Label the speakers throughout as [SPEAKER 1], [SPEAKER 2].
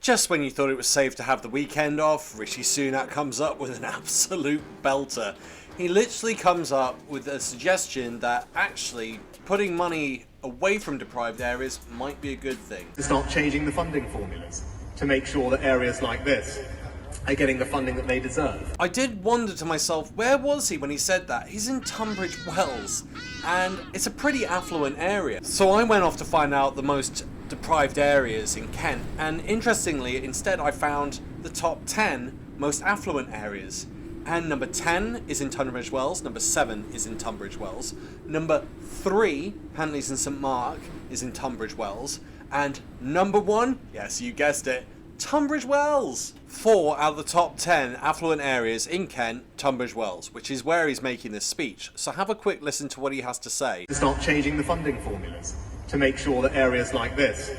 [SPEAKER 1] Just when you thought it was safe to have the weekend off, Rishi Sunak comes up with an absolute belter. He literally comes up with a suggestion that actually putting money away from deprived areas might be a good thing.
[SPEAKER 2] To start changing the funding formulas to make sure that areas like this are getting the funding that they deserve.
[SPEAKER 1] I did wonder to myself, where was he when he said that? He's in Tunbridge Wells, and it's a pretty affluent area. So I went off to find out the most deprived areas in Kent, and interestingly, instead I found the top 10 most affluent areas. And number 10 is in Tunbridge Wells, number 7 is in Tunbridge Wells, number 3, Penleys and St Mark, is in Tunbridge Wells, and number 1, yes, you guessed it, Tunbridge Wells! 4 out of the top 10 affluent areas in Kent, Tunbridge Wells, which is where he's making this speech. So have a quick listen to what he has to say.
[SPEAKER 2] To start changing the funding formulas to make sure that areas like this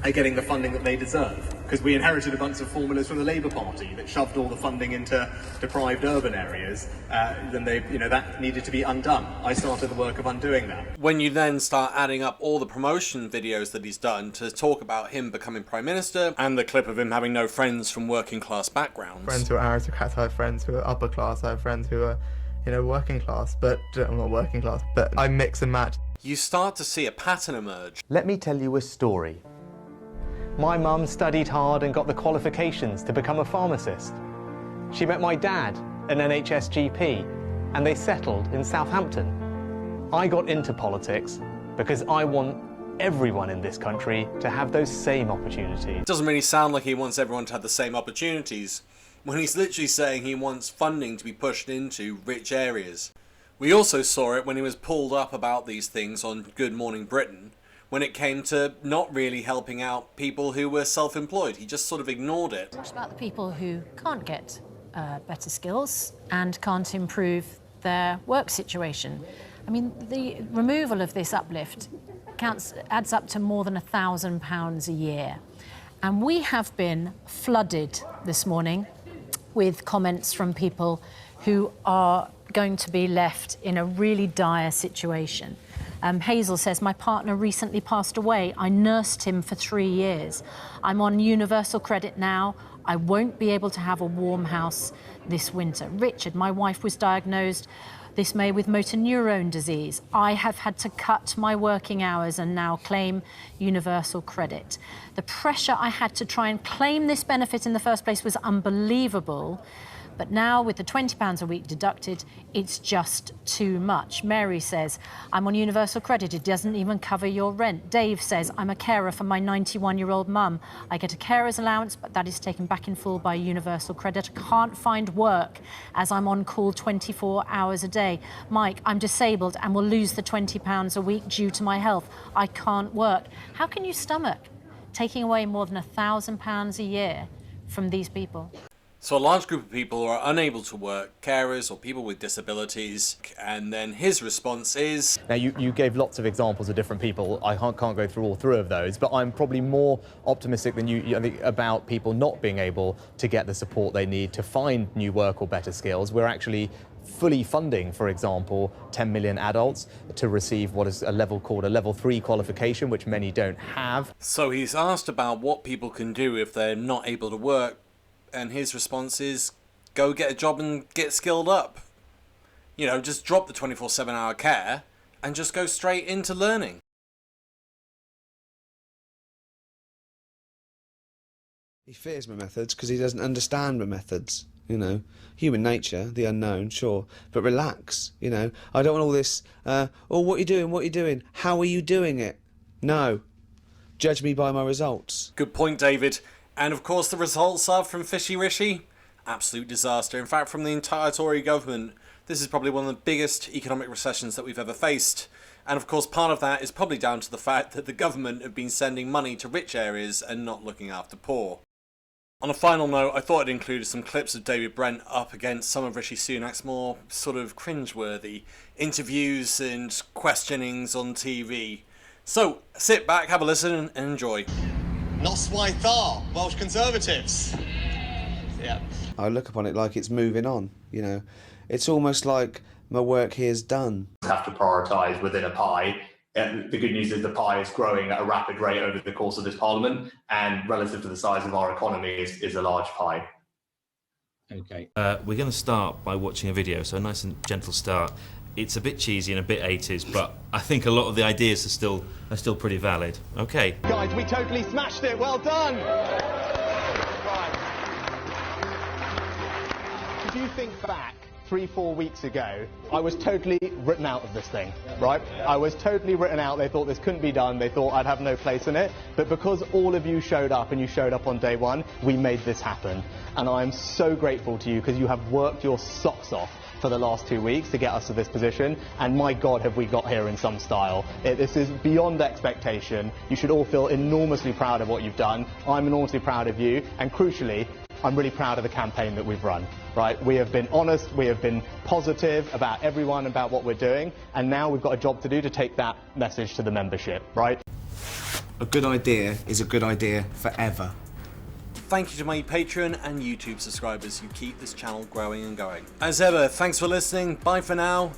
[SPEAKER 2] are getting the funding that they deserve. Because we inherited a bunch of formulas from the Labour Party that shoved all the funding into deprived urban areas, then that needed to be undone. I started the work of undoing that.
[SPEAKER 1] When you then start adding up all the promotion videos that he's done to talk about him becoming Prime Minister, and the clip of him having no friends from working class backgrounds.
[SPEAKER 3] Friends who are aristocrats, I have friends who are upper class, I have friends who are, working class, but I'm not working class, but I mix and match.
[SPEAKER 1] You start to see a pattern emerge.
[SPEAKER 4] Let me tell you a story. My mum studied hard and got the qualifications to become a pharmacist. She met my dad, an NHS GP, and they settled in Southampton. I got into politics because I want everyone in this country to have those same opportunities.
[SPEAKER 1] It doesn't really sound like he wants everyone to have the same opportunities, when he's literally saying he wants funding to be pushed into rich areas. We also saw it when he was pulled up about these things on Good Morning Britain, when it came to not really helping out people who were self-employed. He just sort of ignored it.
[SPEAKER 5] What about the people who can't get better skills and can't improve their work situation? I mean, the removal of this uplift adds up to more than £1,000 a year. And we have been flooded this morning with comments from people who are going to be left in a really dire situation. Hazel says, my partner recently passed away. I nursed him for 3 years. I'm on universal credit now. I won't be able to have a warm house this winter. Richard, my wife was diagnosed this May with motor neurone disease. I have had to cut my working hours and now claim universal credit. The pressure I had to try and claim this benefit in the first place was unbelievable. But now, with the £20 a week deducted, it's just too much. Mary says, I'm on universal credit. It doesn't even cover your rent. Dave says, I'm a carer for my 91-year-old mum. I get a carer's allowance, but that is taken back in full by universal credit. I can't find work as I'm on call 24 hours a day. Mike, I'm disabled and will lose the £20 a week due to my health. I can't work. How can you stomach taking away more than £1,000 a year from these people?
[SPEAKER 1] So a large group of people are unable to work, carers or people with disabilities, and then his response is...
[SPEAKER 4] Now, you gave lots of examples of different people. I can't go through all 3 of those, but I'm probably more optimistic than you about people not being able to get the support they need to find new work or better skills. We're actually fully funding, for example, 10 million adults to receive what is called a level 3 qualification, which many don't have.
[SPEAKER 1] So he's asked about what people can do if they're not able to work, and his response is, go get a job and get skilled up. Just drop the 24/7 hour care and just go straight into learning.
[SPEAKER 6] He fears my methods because he doesn't understand my methods. Human nature, the unknown, sure, but relax. I don't want all this. What are you doing? What are you doing? How are you doing it? No, judge me by my results.
[SPEAKER 1] Good point, David. And of course the results are from Fishy Rishy. Absolute disaster. In fact, from the entire Tory government, this is probably one of the biggest economic recessions that we've ever faced. And of course part of that is probably down to the fact that the government have been sending money to rich areas and not looking after poor. On a final note, I thought I'd include some clips of David Brent up against some of Rishi Sunak's more sort of cringeworthy interviews and questionings on TV. So sit back, have a listen and enjoy.
[SPEAKER 7] Noswaith Welsh Conservatives. Yeah.
[SPEAKER 6] I look upon it like it's moving on, It's almost like my work here's done.
[SPEAKER 8] Have to prioritise within a pie The good news is the pie is growing at a rapid rate over the course of this Parliament, and relative to the size of our economy is a large pie.
[SPEAKER 9] Okay. We're going to start by watching a video, so a nice and gentle start. It's a bit cheesy and a bit 80s, but I think a lot of the ideas are still pretty valid. Okay.
[SPEAKER 7] Guys, we totally smashed it. Well done. If you think back 3-4 weeks ago, I was totally written out of this thing, right? I was totally written out. They thought this couldn't be done. They thought I'd have no place in it. But because all of you showed up, and you showed up on day one, we made this happen. And I'm so grateful to you, because you have worked your socks off for the last 2 weeks to get us to this position, and my God, have we got here in some style. This is beyond expectation. You should all feel enormously proud of what you've done. I'm enormously proud of you, and crucially, I'm really proud of the campaign that we've run, right? We have been honest, we have been positive about everyone, about what we're doing, and now we've got a job to do to take that message to the membership, right?
[SPEAKER 6] A good idea is a good idea forever.
[SPEAKER 1] Thank you to my Patreon and YouTube subscribers who keep this channel growing and going. As ever, thanks for listening. Bye for now.